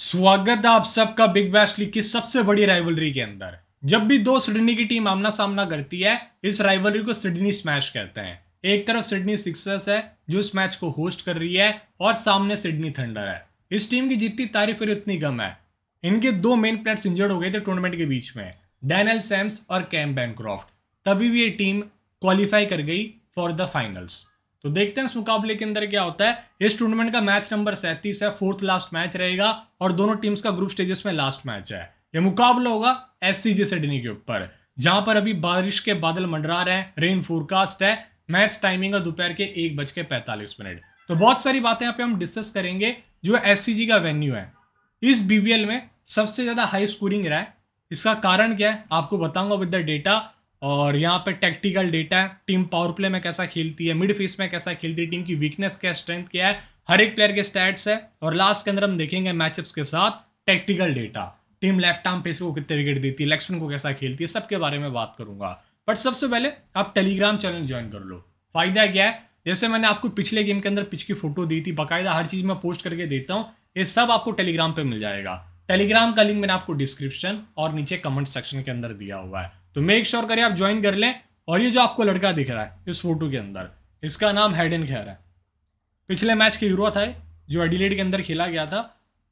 स्वागत है आप सबका बिग बैश लीग की सबसे बड़ी राइवलरी के अंदर। जब भी दो सिडनी की टीम आमना सामना करती है, इस राइवलरी को सिडनी स्मैश कहते हैं। एक तरफ सिडनी सिक्सर्स है जो इस मैच को होस्ट कर रही है और सामने सिडनी थंडर है। इस टीम की जितनी तारीफ और उतनी कम है। इनके दो मेन प्लेयर्स इंजर्ड हो गए थे टूर्नामेंट के बीच में, डैनियल सैम्स और कैम बैनक्रॉफ्ट। तभी भी ये टीम क्वालिफाई कर गई फॉर द फाइनल्स। तो देखते हैं इस मुकाबले के अंदर क्या होता है। इस टूर्नामेंट का मैच नंबर 37 है, फोर्थ लास्ट मैच रहेगा और दोनों टीम्स का ग्रुप स्टेजेस में लास्ट मैच है। यह मुकाबला होगा एससीजी सिडनी के ऊपर, जहां पर अभी बारिश के बादल मंडरा रहे हैं, रेन फोरकास्ट है। मैच टाइमिंग है दोपहर के 1:45। तो बहुत सारी बातें यहाँ पे हम डिस्कस करेंगे। जो एससीजी का वेन्यू है, इस बीबीएल में सबसे ज्यादा हाई स्कोरिंग रहा है। इसका कारण क्या है आपको बताऊंगा विद द डेटा। और यहाँ पे टैक्टिकल डेटा है, टीम पावर प्ले में कैसा खेलती है, मिड फेस में कैसा खेलती है, टीम की वीकनेस क्या, स्ट्रेंथ क्या है, हर एक प्लेयर के स्टैट्स है। और लास्ट के अंदर हम देखेंगे मैचअप्स के साथ tactical data, team left arm pace को कितने विकेट देती है, लेग्समैन को कैसा खेलती है, सबके बारे में बात करूंगा। बट सबसे पहले आप टेलीग्राम चैनल ज्वाइन कर लो। फायदा क्या है, जैसे मैंने आपको पिछले गेम के अंदर पिच की फोटो दी थी, बाकायदा हर चीज मैं पोस्ट करके देता हूँ, ये सब आपको टेलीग्राम पे मिल जाएगा। टेलीग्राम का लिंक मैंने आपको डिस्क्रिप्शन और नीचे कमेंट सेक्शन के अंदर दिया हुआ है, तो मेक श्योर करें आप ज्वाइन कर लें। और ये जो आपको लड़का दिख रहा है इस फोटो के अंदर, इसका नाम हैडन खैर है। पिछले मैच के हीरो था जो एडिलेड के अंदर खेला गया था।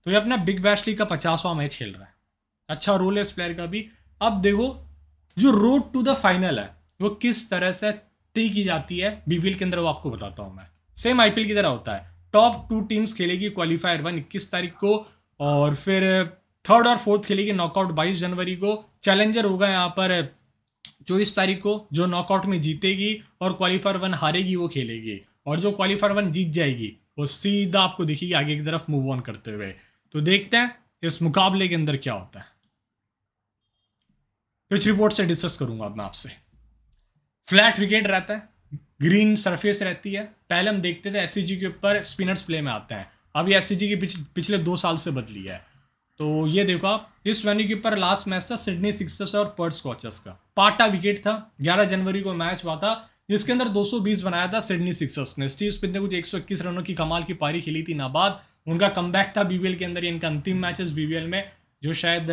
तो ये अपना बिग बैश लीग का 50वां मैच खेल रहा है। अच्छा रोल है इस प्लेयर का भी। अब देखो जो रोड टू द फाइनल है वो किस तरह से तय की जाती है बीबीएल के अंदर, वो आपको बताता हूं मैं। सेम आईपीएल की तरह होता है। टॉप 2 टीम्स खेलेगी क्वालिफायर 1 21 तारीख को, और फिर थर्ड और फोर्थ खेलेगी नॉकआउट 22 जनवरी को। चैलेंजर होगा यहाँ पर 24 तारीख को, जो नॉकआउट में जीतेगी और क्वालिफायर 1 हारेगी वो खेलेगी, और जो क्वालिफायर 1 जीत जाएगी वो सीधा आपको दिखेगी आगे की तरफ मूव ऑन करते हुए। तो देखते हैं इस मुकाबले के अंदर क्या होता है। पिच रिपोर्ट से डिस्कस करूंगा अब मैं आपसे। फ्लैट विकेट रहता है, ग्रीन सरफेस रहती है। पहले हम देखते थे एससीजी के ऊपर स्पिनर्स प्ले में आते हैं, अब ये एससीजी की पिछले 2 साल से बदली है। तो ये देखो आप, इस वेन्यू के ऊपर लास्ट मैच था सिडनी सिक्सर्स और पर्थ स्कॉचर्स का। पाटा विकेट था, 11 जनवरी को मैच हुआ था, जिसके अंदर 220 बनाया था सिडनी सिक्सर्स ने। स्टीव स्मिथ ने कुछ 121 रनों की कमाल की पारी खेली थी नाबाद। उनका कमबैक था बीबीएल के अंदर, इनका अंतिम मैच इस बीबीएल में, जो शायद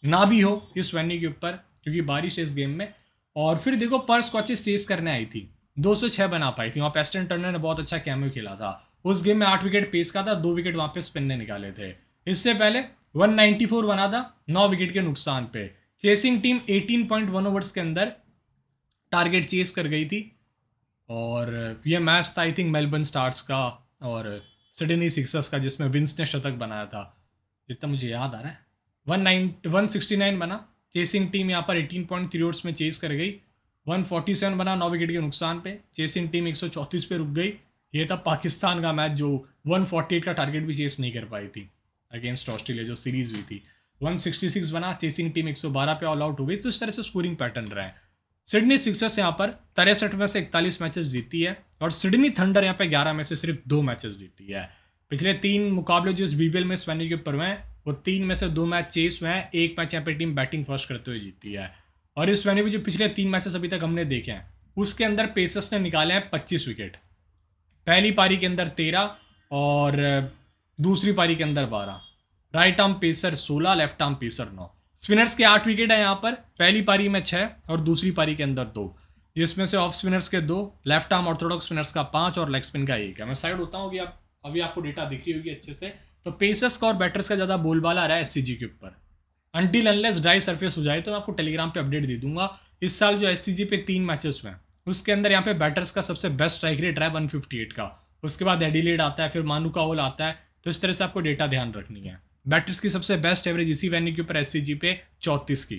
ना भी हो इस वेन्यू के ऊपर क्योंकि बारिश है इस गेम में। और फिर देखो पर्थ स्कॉचेस चेस करने आई थी, 206 बना पाई थी। वहाँ पेस्टन टर्नर ने बहुत अच्छा कैमियो खेला था। उस गेम में 8 विकेट पेस का था, 2 विकेट वहाँ पे स्पिन ने निकाले थे। इससे पहले 194 बना था 9 विकेट के नुकसान पे। चेसिंग टीम 18.1 ओवर्स के अंदर टारगेट चेस कर गई थी। और ये मैच था आई थिंक मेलबर्न स्टार्स का और सिडनी सिक्सर्स का, जिसमें विंस ने शतक बनाया था, जितना मुझे याद आ रहा है। 169 बना। चेसिंग टीम यहाँ पर 18.3 ओवर्स में चेस कर गई। 147 बना 9 विकेट के नुकसान पे। चेसिंग टीम 134 पे रुक गई। ये था पाकिस्तान का मैच जो 148 का टारगेट भी चेस नहीं कर पाई थी अगेंस्ट ऑस्ट्रेलिया, जो सीरीज हुई थी। 166 बना, चेसिंग टीम 112 पे ऑल आउट हो गई। तो इस तरह से स्कोरिंग पैटर्न रहा है। सिडनी सिक्सर्स यहाँ पर 63 में से 41 मैचेस जीती है, और सिडनी थंडर यहाँ पे 11 में से सिर्फ 2 मैचेस जीती है। पिछले 3 मुकाबले जो इस बीबीएल में इस वेन्यू के ऊपर हुए हैं, वो 3 में से 2 मैच चेस हुए हैं, 1 मैच यहाँ पे टीम बैटिंग फर्स्ट करते हुए जीती है। और इस वेन्यू में जो पिछले 3 मैचेस अभी तक हमने देखे हैं, उसके अंदर पेसर्स ने निकाले हैं 25 विकेट। पहली पारी के अंदर 13 और दूसरी पारी के अंदर 12। Right arm pacer 16, left arm pacer 9। Spinners के 8 विकेट है यहाँ पर, पहली पारी में 6 और दूसरी पारी के अंदर 2, जिसमें से ऑफ स्पिनर्स के 2, लेफ्ट आर्म ऑर्थोडॉक्स स्पिनर्स का 5 और लेग स्पिन का 1 है। मैं साइड होता हूँ कि आप अभी आपको डेटा दिख रही होगी अच्छे से। तो पेसर्स का और बैटर्स का ज़्यादा बोलबाला आ रहा है एससीजी के ऊपर। अनटिल अनलेस ड्राई सरफेस हो जाए तो मैं आपको टेलीग्राम पे अपडेट दे दूंगा। इस साल जो एससीजी पे 3 मैचेस हुए हैं, उसके अंदर यहाँ पे बैटर्स का सबसे बेस्ट स्ट्राइक रेट रहा है 158 का। उसके बाद एडिलेड आता है, फिर मानुका ओल आता है। तो इस तरह से आपको डेटा ध्यान रखनी है। बैटर्स की सबसे बेस्ट एवरेज इसी वेन्यू के ऊपर एससीजी पे 34 की।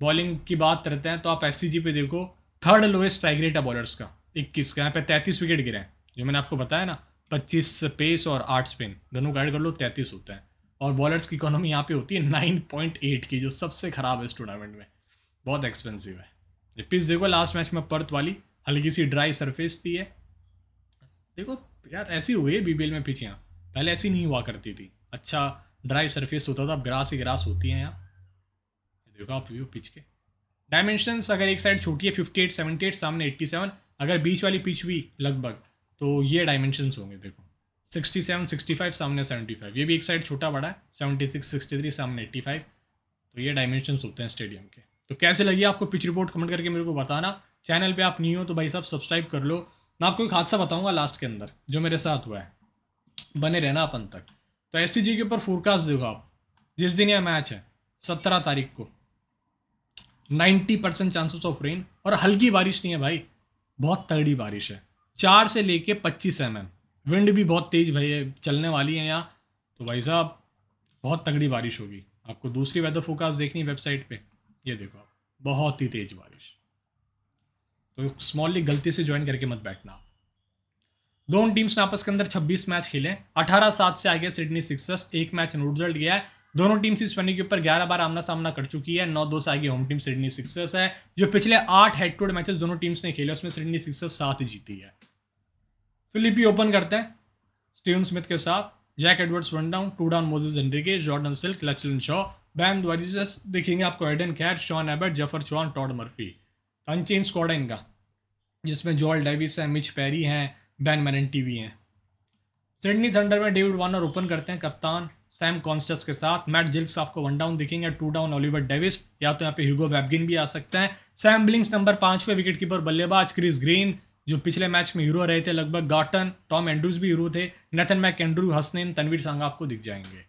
बॉलिंग की बात करते हैं तो आप एससीजी पे देखो, थर्ड लोएस्ट स्ट्राइक रेट है बॉलर्स का 21 का। यहाँ पे 33 विकेट गिरे हैं, जो मैंने आपको बताया ना, 25 पेस और 8 स्पिन, दोनों का ऐड कर लो 33 होता है। और बॉलर्स की इकोनॉमी यहाँ पे होती है 9.8 की, जो सबसे खराब है इस टूर्नामेंट में, बहुत एक्सपेंसिव है। ये पिच देखो लास्ट मैच में पर्थ वाली हल्की सी ड्राई सरफेस थी है। देखो यार ऐसी हो गई है बीबीएल में पिच, यहाँ पहले ऐसी नहीं हुआ करती थी। अच्छा ड्राई सरफेस होता था, अब ग्रास ही ग्रास होती है यहाँ। देखो आप व्यू पिच के डायमेंशंस, अगर एक साइड छोटी है 58 78, सामने 87, अगर बीच वाली पिच भी लगभग, तो ये डायमेंशंस होंगे। देखो 67 65 सामने 75, ये भी एक साइड छोटा बड़ा है, 76 63 सामने 85। तो ये डायमेंशंस होते हैं स्टेडियम के। तो कैसे लगी आपको पिच रिपोर्ट कमेंट करके मेरे को बताना। चैनल पे आप नहीं हो तो भाई साहब सब्सक्राइब कर लो। मैं आपको एक हादसा बताऊंगा लास्ट के अंदर जो मेरे साथ हुआ है, बने रहना अपन तक। तो एससीजी के ऊपर फोरकास्ट देखो आप, जिस दिन यह मैच है 17 तारीख को, 90% चांसेस ऑफ रेन, और हल्की बारिश नहीं है भाई, बहुत तगड़ी बारिश है, 4 से लेके 25 mm, विंड भी बहुत तेज़ भाई चलने वाली है यहाँ। तो भाई साहब बहुत तगड़ी बारिश होगी। आपको दूसरी वेदर फोरकास्ट देखनी है वेबसाइट पे, ये देखो आप, बहुत ही तेज़ बारिश। तो स्मॉल लीग गलती से ज्वाइन करके मत बैठना। दोनों टीम्स ने आपस के अंदर 26 मैच खेले, 18-7 से आगे सिडनी सिक्सर्स, एक मैच नो रिजल्ट गया है। दोनों टीम्स इस वेन्यू के ऊपर 11 बार आमना सामना कर चुकी है। 9-2 से आगे होम टीम सिडनी सिक्सर्स है। जो पिछले 8 हेड टू हेड मैचेस दोनों टीम्स ने खेले उसमें सिडनी सिक्सर्स 7 जीती है। फिलिपी ओपन करते हैं स्टीवन स्मिथ के साथ, Jack Edwards 1 down, 2 down Moises Henriques, Jordan Silk, Lachlan Shaw, Ben Dwarshuis, दिखेंगे आपको Hayden Kerr, Sean Abbott, Jafer Chohan, Todd Murphy. Unchanged squad है इनका, जिसमें जॉल डेविस है, मिच पेरी हैं, बैन मैरेंटी भी हैं। सिडनी थंडर में डेविड वार्नर ओपन करते हैं कप्तान सैम कॉन्स्टेंस के साथ। मैट जिल्क्स आपको 1 डाउन दिखेंगे, 2 डाउन ओलिवर डेविस, या तो यहाँ पे ह्यूगो वेबगिन भी आ सकते हैं। सैम बिलिंग्स नंबर 5 पे विकेट कीपर बल्लेबाज, क्रिस ग्रीन जो पिछले मैच में हीरो रहे थे लगभग, गार्टन, टॉम एंड्रूज भी हीरो थे, नेथन मैकेंड्रू, हसनैन, तनवीर सांगा आपको दिख जाएंगे।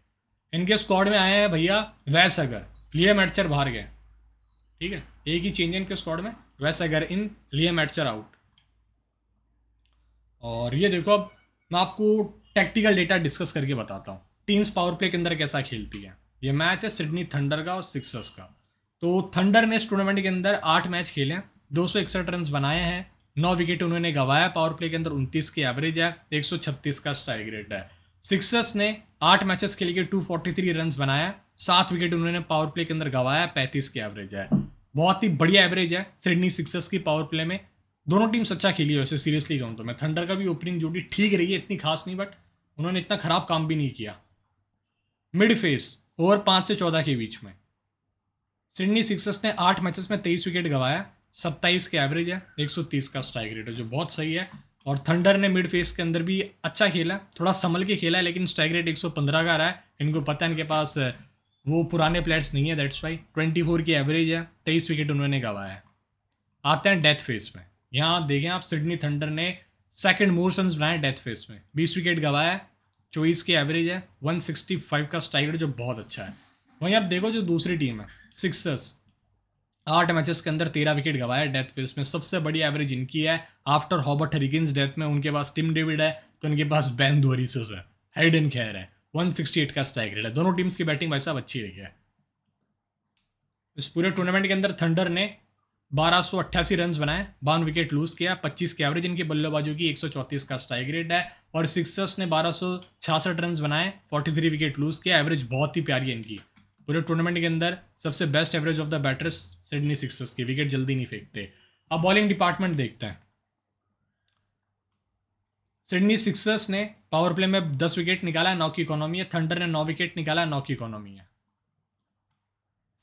इनके स्क्वाड में आए हैं भैया वैस अगर, लियम एडचर बाहर गए, ठीक है, एक ही चेंज है इनके स्क्वाड में, वैस अगर इन, लियम एडचर आउट। और ये देखो अब मैं आपको टैक्टिकल डेटा डिस्कस करके बताता हूँ टीम्स पावर प्ले के अंदर कैसा खेलती है। ये मैच है सिडनी थंडर का और सिक्सर्स का। तो थंडर ने इस टूर्नामेंट के अंदर 8 मैच खेले हैं, 261 रन बनाए हैं, 9 विकेट उन्होंने गंवाया, पावर प्ले के अंदर 29 की एवरेज है, 136 का स्ट्राइक रेट है। सिक्सर्स ने 8 मैचेस के लिए 243 रन बनाया, 7 विकेट उन्होंने पावर प्ले के अंदर गंवाया, 35 की एवरेज है। बहुत ही बढ़िया एवरेज है सिडनी सिक्सर्स की पावर प्ले में। दोनों टीम्स अच्छा खेली है वैसे, सीरियसली कहूँ तो। मैं थंडर का भी ओपनिंग जोड़ी ठीक रही है, इतनी खास नहीं, बट उन्होंने इतना खराब काम भी नहीं किया। मिड फेस ओवर 5 से 14 के बीच में सिडनी सिक्सर्स ने 8 मैचेस में 23 विकेट गंवाया, 27 की एवरेज है, 130 का स्ट्राइक रेट है, जो बहुत सही है। और थंडर ने मिड फेस के अंदर भी अच्छा खेला, थोड़ा संभल के खेला है, लेकिन स्ट्राइक रेट 115 का रहा है। इनको पता है इनके पास वो पुराने प्लेयर्स नहीं है, दैट्स वाई। 24 की एवरेज है, 23 विकेट उन्होंने गंवाया है। आते हैं डेथ फेस में। यहाँ देखें आप, सिडनी थंडर ने सेकंड मोर रन्स बनाए डेथ फेस में, 20 विकेट गंवाया, 24 की एवरेज है, 165 का स्ट्राइक रेट, जो बहुत अच्छा है। वहीं आप देखो जो दूसरी टीम है सिक्सर्स, 8 मैचेस के अंदर 13 विकेट गंवाया डेथ फेस में, सबसे बड़ी एवरेज इनकी है। आफ्टर हॉबर्ट हरिकेन्स डेथ में उनके पास टिम डेविड है, तो उनके पास बैन द्वारिजस है, हैडन खैर है, 168 का स्ट्राइक रेट है। दोनों टीम्स की बैटिंग भाई साहब अच्छी रही है। इस पूरे टूर्नामेंट के अंदर थंडर ने 1288 रन बनाए, 52 विकेट लूज किया, 25 की एवरेज इनके बल्लेबाजों की, 134 का स्ट्राइक रेट है। और सिक्सर्स ने 1266 रन बनाए, 43 विकेट लूज किया, एवरेज बहुत ही प्यारी है इनकी। पूरे टूर्नामेंट के अंदर सबसे best average of the batters Sydney Sixers की, विकेट जल्दी नहीं फेंकते। अब बॉलिंग डिपार्टमेंट देखते हैं। सिडनी सिक्सर्स ने पावर प्ले में 10 विकेट निकाला है, 9 की इकोनॉमी है। थंडर ने 9 विकेट निकाला है, 9 की इकोनॉमी है।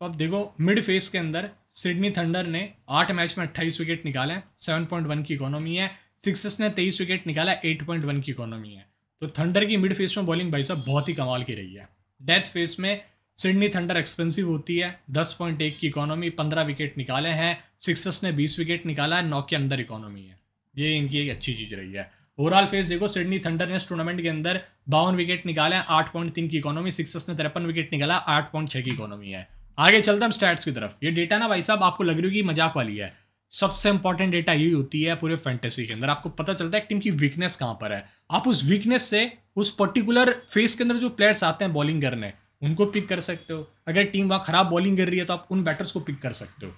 तो अब देखो मिड फेस के अंदर सिडनी थंडर ने 8 मैच में 28 विकेट निकाले हैं, 7.1 की इकोनॉमी है। सिक्सर्स ने 23 विकेट निकाला, 8.1 की इकोनॉमी है। तो थंडर की मिड फेस में बॉलिंग भाई साहब बहुत ही कमाल की रही है। डेथ फेस में सिडनी थंडर एक्सपेंसिव होती है, 10.1 की इकोनॉमी, 15 विकेट निकाले हैं। सिक्सर्स ने 20 विकेट निकाला है, 9 के अंदर इकोनॉमी है। ये इनकी एक अच्छी चीज़ रही है। ओवरऑल फेस देखो, सिडनी थंडर ने इस टूर्नामेंट के अंदर 52 विकेट निकाले हैं, 8.3 की इकोनॉमी। सिक्सर्स ने 53 विकेट निकाला, 8.6 की इकोनॉमी है। आगे चलते हैं स्टैट्स की तरफ। ये डेटा ना भाई साहब आपको लग रही होगी मजाक वाली है, सबसे इंपॉर्टेंट डेटा यही होती है पूरे फैंटेसी के अंदर। आपको पता चलता है टीम की वीकनेस कहाँ पर है। आप उस वीकनेस से उस पर्टिकुलर फेस के अंदर जो प्लेयर्स आते हैं बॉलिंग करने, उनको पिक कर सकते हो। अगर टीम वहाँ खराब बॉलिंग कर रही है तो आप उन बैटर्स को पिक कर सकते हो,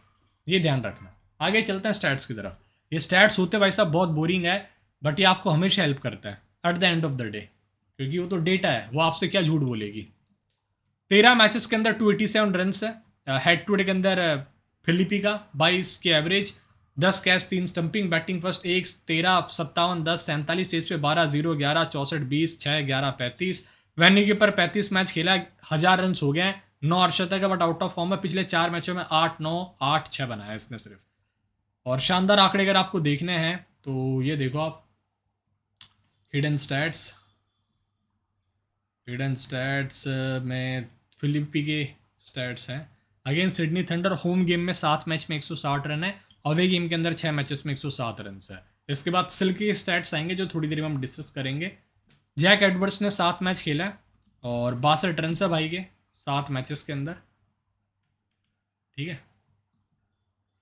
ये ध्यान रखना। आगे चलते हैं स्टैट्स की तरफ। ये स्टैट्स होते भाई साहब बहुत बोरिंग है, बट ये आपको हमेशा हेल्प करता है at the end of the day, क्योंकि वो तो डेटा है, वो आपसे क्या झूठ बोलेगी। 13 मैचेस के अंदर 287 रन है। हेड टू हेड के अंदर फिलिपी का 22 की average, 10 catch, 3 stumping, batting first 1, 13, 57, 10, 47, chase पे 12, 0, 11, 64, 20, 6, 11, 35। वेन्यू के ऊपर 35 मैच खेला, 1000 रन हो गए हैं। 9 अर्शतक का बट आउट ऑफ फॉर्म है, पिछले 4 मैचों में 8, 9, 8, 6 बनाया इसने सिर्फ। और शानदार आंकड़े अगर आपको देखने हैं तो ये देखो आप, हिडन स्टैट्स, हिडन स्टैट्स में फिलिपी के स्टैट्स हैं। Against Sydney thunder home game में 7 मैच में 160 रन है, अवे गेम के अंदर 6 मैचेस में 107 रन है। इसके बाद सिल्क के स्टैट्स आएंगे जो थोड़ी देर में हम डिस्कस करेंगे। जैक एडवर्ड्स ने 7 मैच खेला है और 62 रन है भाई के 7 मैचेस के अंदर, ठीक है।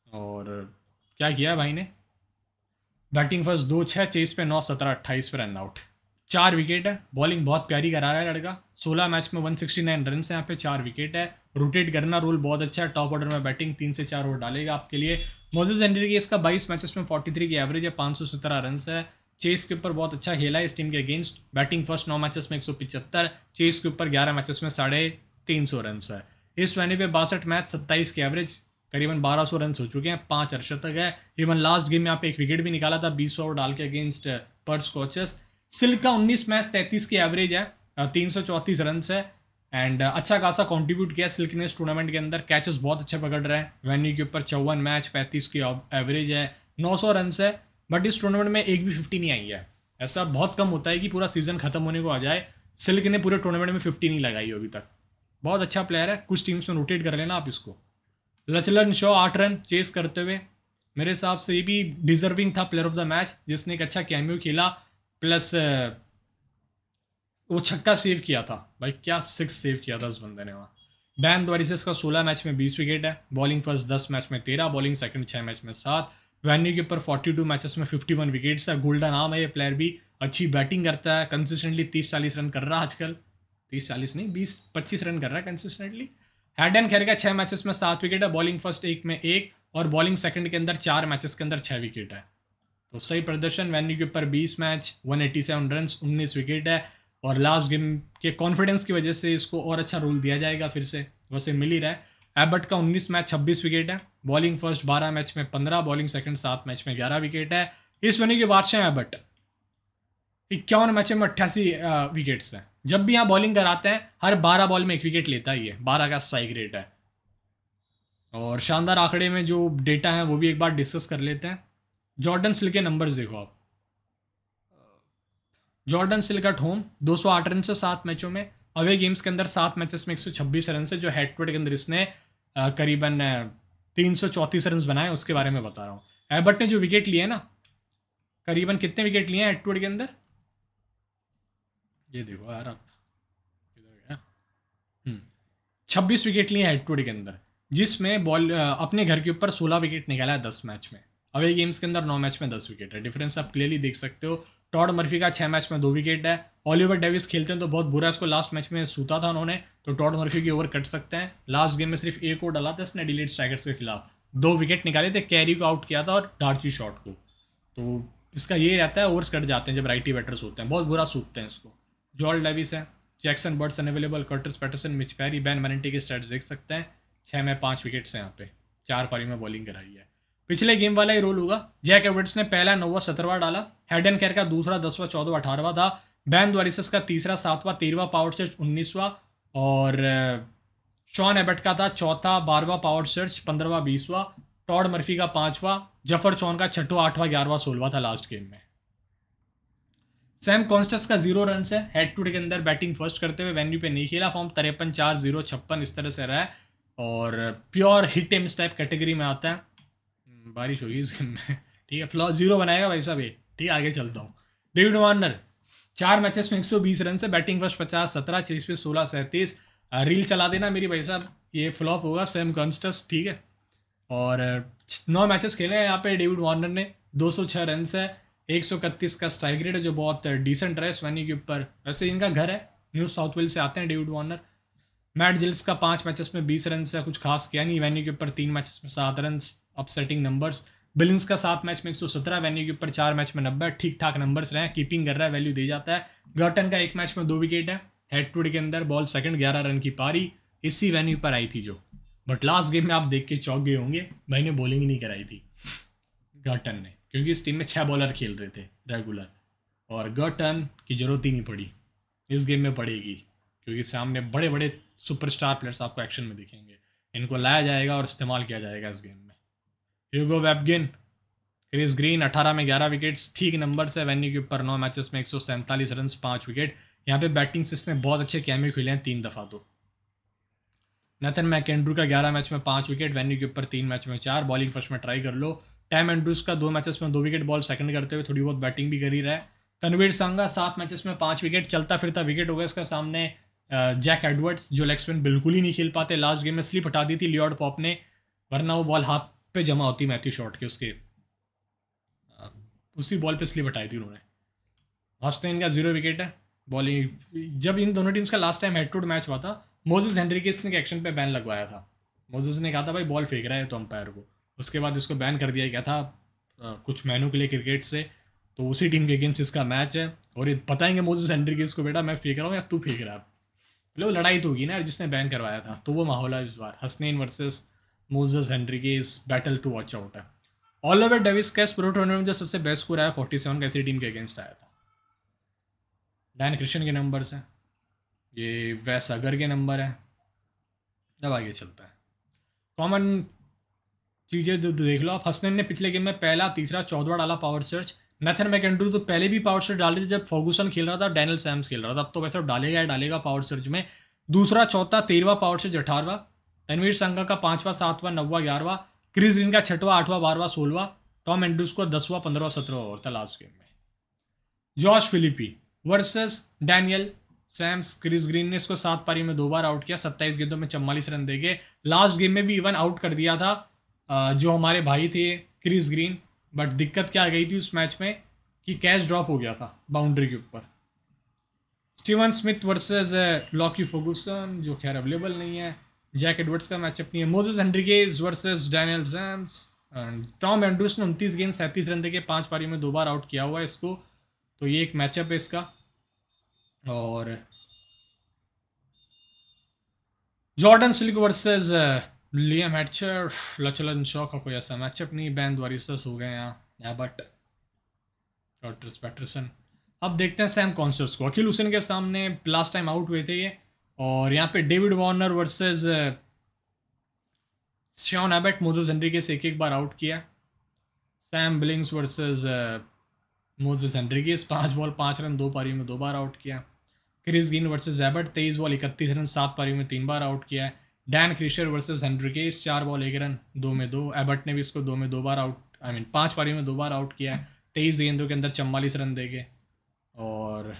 और क्या किया भाई ने, बैटिंग फर्स्ट 2-6, चेस पे 9, 17, 28 पे रन आउट, 4 विकेट है। बॉलिंग बहुत प्यारी करा रहा है लड़का, 16 मैच में 169 रन है यहाँ पे, 4 विकेट है। रोटेट करना रोल बहुत अच्छा है, टॉप ऑर्डर में बैटिंग 3 से 4 ओवर डालेगा आपके लिए। मोजेस एंड्रिगेस का 22 मैचेस में 43 की एवरेज है, 517 रन है। चेस के ऊपर बहुत अच्छा खेला है इस टीम के अगेंस्ट, बैटिंग फर्स्ट 9 मैचेस में 175, चेस के ऊपर 11 मैचेस में 350 रन है। इस वेन्यू पे 62 मैच 27 की एवरेज, करीबन 1200 रन हो चुके हैं, 5 अर्शतक है। इवन लास्ट गेम में यहाँ पे एक विकेट भी निकाला था 20 ओवर डाल के अगेंस्ट पर्थ स्कॉचेस। सिल्क का 19 मैच 33 की एवरेज है, 334 रन है। एंड अच्छा खासा कंट्रीब्यूट किया सिल्क ने इस टूर्नामेंट के अंदर, कैचेस बहुत अच्छे पकड़ रहे हैं। वेन्यू के ऊपर 54 मैच 35 की एवरेज है, 900 रन है। बट इस टूर्नामेंट में एक भी 50 नहीं आई है। ऐसा बहुत कम होता है कि पूरा सीजन खत्म होने को आ जाए, सिल्क ने पूरे टूर्नामेंट में 50 नहीं लगाई अभी तक। बहुत अच्छा प्लेयर है, कुछ टीम्स में रोटेट कर लेना आप इसको। लचलन शॉ 8 रन चेस करते हुए, मेरे हिसाब से ये भी डिजर्विंग था प्लेयर ऑफ द मैच, जिसने एक अच्छा कैमियो खेला, प्लस वो छक्का सेव किया था भाई, क्या 6 सेव किया था उस बंदे ने वहाँ। बैन द्वारिसेस का 16 मैच में 20 विकेट है, बॉलिंग फर्स्ट 10 मैच में 13, बॉलिंग सेकंड 6 मैच में 7, वैन्यू के ऊपर 42 मैचेस में 51 विकेट्स है। गोल्डन आर्म है ये प्लेयर भी, अच्छी बैटिंग करता है, कंसिस्टेंटली 30-40 रन कर रहा है आजकल, 30-40 नहीं 20-25 रन कर रहा है कंसिस्टेंटली। हैडन खैर का 6 मैचेस में 7 विकेट है, बॉलिंग फर्स्ट 1 में 1 और बॉलिंग सेकंड के अंदर 4 मैचेस के अंदर 6 विकेट है। तो सही प्रदर्शन, वैन्यू के ऊपर 20 मैच 187 रन 19 विकेट है। और लास्ट गेम के कॉन्फिडेंस की वजह से इसको और अच्छा रोल दिया जाएगा, फिर से वैसे मिल ही रहा है। एबर्ट का 19 मैच 26 विकेट है, बॉलिंग फर्स्ट 12 मैच में 15, बॉलिंग सेकंड 7 मैच में 11 विकेट है। इस वेन्यू के बादशाह एबर्ट 51 मैचों में 88 विकेट्स हैं। जब भी यहाँ बॉलिंग कराते हैं हर 12 बॉल में 1 विकेट लेता ही है, 12 का स्ट्राइक रेट है। और शानदार आंकड़े में जो डेटा है वो भी एक बार डिस्कस कर लेते हैं। जॉर्डन सिल के नंबर्स देखो आप, जॉर्डन सिल का होम 208 रन से 7 मैचों में, अवे गेम्स के अंदर 7 मैचेस में 126 रन से, जो हेड टू हेड के अंदर इसने करीबन 334 रन बनाए, उसके बारे में बता रहा हूँ। एबर्ट ने जो विकेट लिए ना, करीबन कितने विकेट लिए हैं हेड टू हेड के अंदर, ये देखो यार आप, 26 विकेट लिए हेड टू हेड के अंदर, जिसमें बॉल अपने घर के ऊपर 16 विकेट निकाला है 10 मैच में। अवे गेम्स के अंदर 9 मैच में 10 विकेट है, डिफरेंस आप क्लियरली देख सकते हो। टॉड मर्फी का 6 मैच में 2 विकेट है। ऑलिवर डेविस खेलते हैं तो बहुत बुरा, इसको लास्ट मैच में सूता था उन्होंने, तो टॉड मर्फी की ओवर कट सकते हैं। लास्ट गेम में सिर्फ 1 ओवर डाला था इसने डिलीट स्ट्राइकर्स के खिलाफ, 2 विकेट निकाले थे, कैरी को आउट किया था और डार्ची शॉट को। तो इसका ये रहता है, ओवर्स कट जाते हैं जब राइटी बैटर्स होते हैं, बहुत बुरा सूखते हैं इसको। जॉल डेविस है, Jackson Bird unavailable, Curtis Patterson, Mitch Perry, Ben Manenti के स्टैट्स देख सकते हैं। 6 में 5 विकेट्स हैं यहाँ पे, 4 पारी में बॉलिंग कराई है। पिछले गेम वाला ही रोल होगा, जैक एडवर्ड्स ने पहला 9वां 17वां डाला, हेडन केयर का दूसरा 10वां 14वां 18वां था, बैन द्वारिसेस का तीसरा 7वां 13वां, पावर सर्च 19वां, और शॉन एबर्ट का था चौथा 12वां पावर सर्च 15वां 20वां, टॉड मर्फी का 5वां, जफर चौन का 6वां 8वां 11वां 16वां था लास्ट गेम में। सैम कॉन्स्टेंस का 0 रन है, हेड टू हेड के अंदर बैटिंग फर्स्ट करते हुए, वेन्यू पे नहीं खेला, फॉर्म 53 4 0 56 इस तरह से रहा है, और pure hit AIIMS type category में आता है। बारिश होगी इस गेम में, ठीक है, फ्लॉ 0 बनाएगा भाई साहब ये, ठीक है। आगे चलता हूँ। डेविड वार्नर 4 मैचेस में 120 रन से, बैटिंग फर्स्ट 50 17, चेस पे 16 37, रील चला देना मेरी भाई साहब, ये फ्लॉप होगा सैम कॉन्स्टेंस, ठीक है। और 9 मैचेस खेले हैं यहाँ पे डेविड वार्नर ने, 206 रन है, 131 का स्ट्राइक रेट है, जो बहुत डिसेंट रहा है स्वैनी के ऊपर। वैसे इनका घर है, न्यू साउथ वेल्स से आते हैं डेविड वार्नर। मैट जिल्स का 5 मैचेस में 20 रन से, कुछ खास किया नहीं, वेन्यू के ऊपर 3 मैचेस में 7 रन, अपसेटिंग नंबर्स। बिलिंग्स का 7 मैच में 117, वेन्यू के ऊपर 4 मैच में 90, ठीक ठाक नंबर्स रहे, कीपिंग कर रहा है, वैल्यू दे जाता है। गर्टन का 1 मैच में 2 विकेट है, हेड टू हेड के अंदर, बॉल सेकंड 11 रन की पारी इसी वेन्यू पर आई थी जो, बट लास्ट गेम में आप देख के चौंक गए होंगे, भाई ने बॉलिंग ही नहीं कराई थी गर्टन ने, क्योंकि इस टीम में 6 बॉलर खेल रहे थे रेगुलर, और गर्टन की जरूरत ही नहीं पड़ी, इस गेम में पड़ेगी, क्योंकि सामने बड़े बड़े सुपरस्टार प्लेयर्स आपको एक्शन में दिखेंगे, इनको लाया जाएगा और इस्तेमाल किया जाएगा इस गेम में। ह्यूगो वेबगिन, क्रिस ग्रीन 18 में 11 विकेट्स, ठीक नंबर से, वेन्यू के ऊपर 9 मैचेस में 147 रन 5 विकेट, यहाँ पे बैटिंग सिस्टम में बहुत अच्छे कैमियो खेले हैं 3 दफ़ा। तो नेथन मैकेंड्रू का 11 मैच में 5 विकेट, वेन्यू के ऊपर 3 मैच में 4, बॉलिंग फर्स्ट में ट्राई कर लो। टैम एंड्रूज का 2 मैचेस में 2 विकेट, बॉल सेकंड करते हुए थोड़ी बहुत बैटिंग भी कर ही रहा है। तनवीर संगा 7 मैचेस में 5 विकेट, चलता फिरता विकेट हो गया इसका सामने। जैक एडवर्ड्स जो लेग स्पिन बिल्कुल ही नहीं खेल पाते, लास्ट गेम में स्लिप हटा दी थी लियोड पॉप ने, वरना वो बॉल हाथ पे जमा होती मैथ्यू शॉट के, उसके उसी बॉल पे स्लिप हटाई थी उन्होंने। हॉस्टेन का 0 विकेट है। बॉलिंग जब इन दोनों टीम्स का last time head to head match हुआ था, मोजेस हेनरिकेस ने एक्शन पे बैन लगवाया था। मोजेस ने कहा था भाई बॉल फेंक रहा है तो अंपायर को, उसके बाद इसको बैन कर दिया गया था कुछ महीनों के लिए क्रिकेट से। तो उसी टीम के अगेंस्ट इसका मैच है और ये बताएंगे मोजेस हेनरिकेस को, बेटा मैं फेंक रहा हूँ या तू फेंक रहा है। लो लड़ाई तो होगी ना जिसने बैन करवाया था, तो वो माहौल है इस बार। Hasnain versus Moises Henriques, battle to watch out है। ऑलिवर डेविस का इस पूरे टूर्नामेंट में जो सबसे बेस्ट स्कोर आया 47 कैसी टीम के अगेंस्ट आया था। डैन क्रिश्चियन के नंबर्स हैं, ये वैस अगर के नंबर है। अब आगे चलता है कॉमन चीज़ें देख लो आप। हसनैन ने पिछले गेम में पहला, तीसरा, 14वां डाला पावर सर्च। नेथन मैकेंड्रू तो पहले भी पावर सर्च डाल रहे थे जब फर्गूसन खेल रहा था, डैनियल सैम्स खेल रहा था, अब तो वैसे डालेगा पावर सर्च में। दूसरा, चौथा, 13वां पावर सर्च, 18वां। तनवीर संगा का 5वां, 7वां, 9वां, 11वां। क्रिस ग्रीन का 6वां, 8वां, 12वां, 16वां। टॉम एंड्रूज को 10वां, 15वां, 17वां ओवर था लास्ट गेम में। Josh Philippe versus Daniel Sams, Chris Green ने इसको 7 पारी में 2 बार आउट किया, 27 गेंदों में 44 रन देके। लास्ट गेम में भी इवन आउट कर दिया था जो हमारे भाई थे क्रिस ग्रीन, बट दिक्कत क्या आ गई थी उस मैच में कि कैच ड्रॉप हो गया था बाउंड्री के ऊपर। Steven Smith versus Lockie Ferguson, जो खैर अवेलेबल नहीं है। जैक एडवर्ड्स का मैचअप नहीं है। Moses Henriques versus Daniel Sam's. Tom Andrews ने 29 गेंद 37 रन देके 5 पारी में 2 बार आउट किया हुआ है इसको, तो ये एक मैचअप है इसका। और Jordan Silk versus Liam Hatcher, Lachlan Shaw का कोई ऐसा मैचअप नहीं। बैन द्वारिसस हो गए यहाँ बट रॉटर्स पैटरसन। अब देखते हैं सैम कॉन्सर्स को। अखिल हुसैन के सामने लास्ट टाइम आउट हुए थे ये, और यहाँ पे David Warner versus Sean Abbott, Moises Henriques एक बार आउट किया। Sam Billings versus Moises Henriques, 5 ball 5 run 2 पारी में 2 बार आउट किया। Chris Green versus Abbott, 23 ball 31 run 7 पारी में 3 बार आउट किया है। डैन क्रिशर वर्सेस हेनरिकेस, 4 बॉल 1 रन 2 में 2। एबट ने भी इसको 2 में 2 बार आउट 5 पारी में 2 बार आउट किया है, 23 गेंदों के अंदर 44 रन देके। और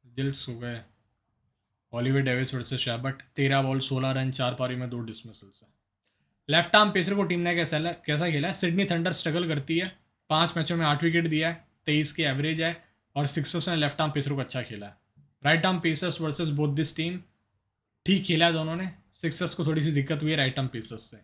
जिल्ट्स हो गए Oliver Davis versus Abbott, 13 ball 16 run 4 पारी में 2 डिसमिसल्स है। लेफ्ट आर्म पेसर को टीम ने कैसा खेला है। सिडनी थंडर स्ट्रगल करती है, 5 मैचों में 8 विकेट दिया है, 23 की एवरेज है, और सिक्सर्स ने लेफ्ट आर्म पेसर को अच्छा खेला है। Right arm pacers versus both this team, ठीक खेला है दोनों ने। सिक्सर्स को थोड़ी सी दिक्कत हुई है राइट आर्म पेसर्स से।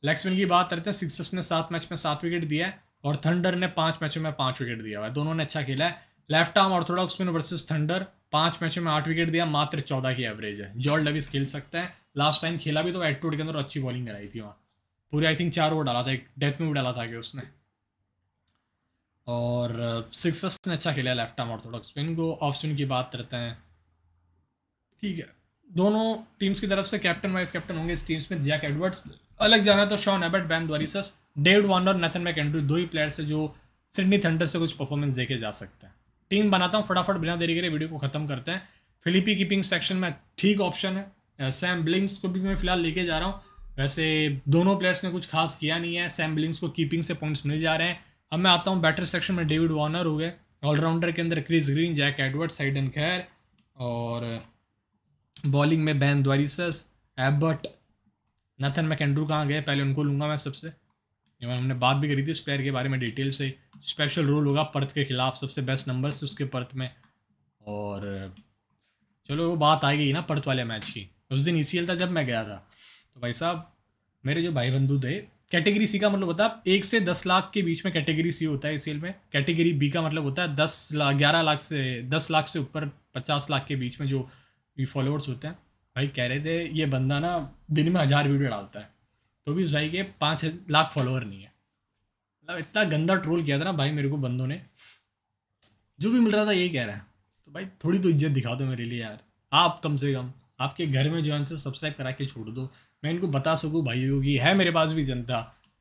लेग स्पिन की बात करते हैं, सिक्सर्स ने 7 मैच में 7 विकेट दिया है, और थंडर ने 5 मैचों में 5 विकेट दिया हुआ है। दोनों ने अच्छा खेला है। Left arm Orthodox spin versus thunder, 5 मैचों में 8 विकेट दिया, मात्र 14 की एवरेज है। जॉर्ज डेविस खेल सकता है, लास्ट टाइम खेला भी तो एटीट्यूड के अंदर अच्छी बॉलिंग कराई थी वहाँ, पूरे आई थिंक 4 ओवर डाला था, एक डेथ में भी डाला था कि उसने। और सिक्सर्स ने अच्छा खेला लेफ्ट आर्म ऑर्थोडॉक्स स्पिन को। ऑफ स्पिन की बात करते हैं, ठीक है, दोनों टीम्स की तरफ से कैप्टन वाइस कैप्टन होंगे इस टीम्स में। जैक एडवर्ड्स, अलग जाना तो Sean Abbott, Ben Dwarshuis, David Warner, Nathan McAndrew, 2 ही प्लेयर्स है जो सिडनी थंडर से कुछ परफॉर्मेंस देखे जा सकते हैं। टीम बनाता हूँ फटाफट, बिना देरी करे वीडियो को खत्म करते हैं। फिलिपी कीपिंग सेक्शन में ठीक ऑप्शन है। सैम बिलिंग्स को भी मैं फिलहाल लेके जा रहा हूँ। वैसे दोनों प्लेयर्स ने कुछ खास किया नहीं है, सैम बिलिंग्स को कीपिंग से पॉइंट्स मिल जा रहे हैं। अब मैं आता हूँ बैटर सेक्शन में, डेविड वार्नर हो गए, ऑलराउंडर के अंदर Chris Green, Jack Edwards, Hayden Kerr, और बॉलिंग में Ben Dwarshuis, Abbott, Nathan McAndrew कहाँ गए, पहले उनको लूँगा मैं सबसे। हमने बात भी करी थी उस प्लेयर के बारे में डिटेल से। स्पेशल रोल होगा पर्थ के खिलाफ, सबसे बेस्ट नंबर्स उसके पर्थ में। और चलो वो बात आ गई ना पर्थ वाले मैच की, उस दिन ECL था जब मैं गया था, तो भाई साहब मेरे जो भाई बंधु थे, कैटेगरी सी का मतलब होता है 1 से 10 लाख के बीच में कैटेगरी सी होता है ECL में। कैटेगरी बी का मतलब होता है 11 लाख से 10 लाख से ऊपर 50 लाख के बीच में जो फॉलोअर्स होते हैं। भाई कह रहे थे ये बंदा ना दिन में 1000 वीडियो डालता है, तो भी उस भाई के 5 लाख फॉलोअर नहीं है। मतलब इतना गंदा ट्रोल किया था ना भाई मेरे को बंदों ने, जो भी मिल रहा था यही कह रहा है। तो भाई थोड़ी तो इज्जत दिखा दो मेरे लिए यार, आप कम से कम आपके घर में जो है उनसे सब्सक्राइब करा के छोड़ दो, मैं इनको बता सकूँ भाइयों की है मेरे पास भी जनता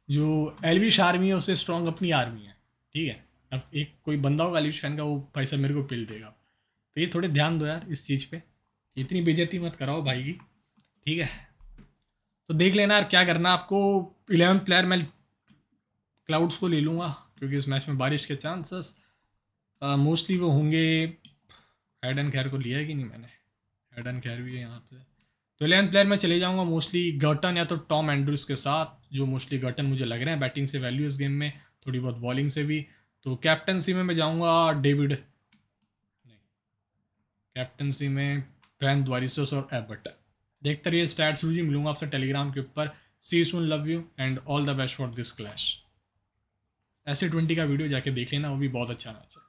जो एलविश आर्मी है, उससे स्ट्रॉन्ग अपनी आर्मी है, ठीक है। अब एक कोई बंदा होगा एलविश फैन का, वो भाई साहब मेरे को पिल देगा। तो ये थोड़े ध्यान दो यार इस चीज़ पे, इतनी बेइज्जती मत कराओ भाई की, ठीक है। तो देख लेना यार क्या करना आपको। 11 प्लेयर मैं क्लाउड्स को ले लूँगा क्योंकि इस मैच में बारिश के चांसेस मोस्टली वो होंगे। हेड एंड खैर को लिया है कि नहीं मैंने, हेड एंड खैर भी है यहाँ पे। तो 11 प्लेयर में चले जाऊँगा मोस्टली गर्टन या तो टॉम एंड्रूज के साथ, जो मोस्टली गर्टन मुझे लग रहे हैं बैटिंग से वैल्यू इस गेम में, थोड़ी बहुत बॉलिंग से भी। तो कैप्टनसी में मैं जाऊँगा डेविड, नहीं कैप्टनसी में वैन द्वारिसस और एबर्ट। देखते रहिए स्टैट्स रूजी, मिलूंगा आपसे टेलीग्राम के ऊपर। See soon, love you and all the best for this clash. ऐसे 20 का वीडियो जाके देख लेना, वो भी बहुत अच्छा मैच है।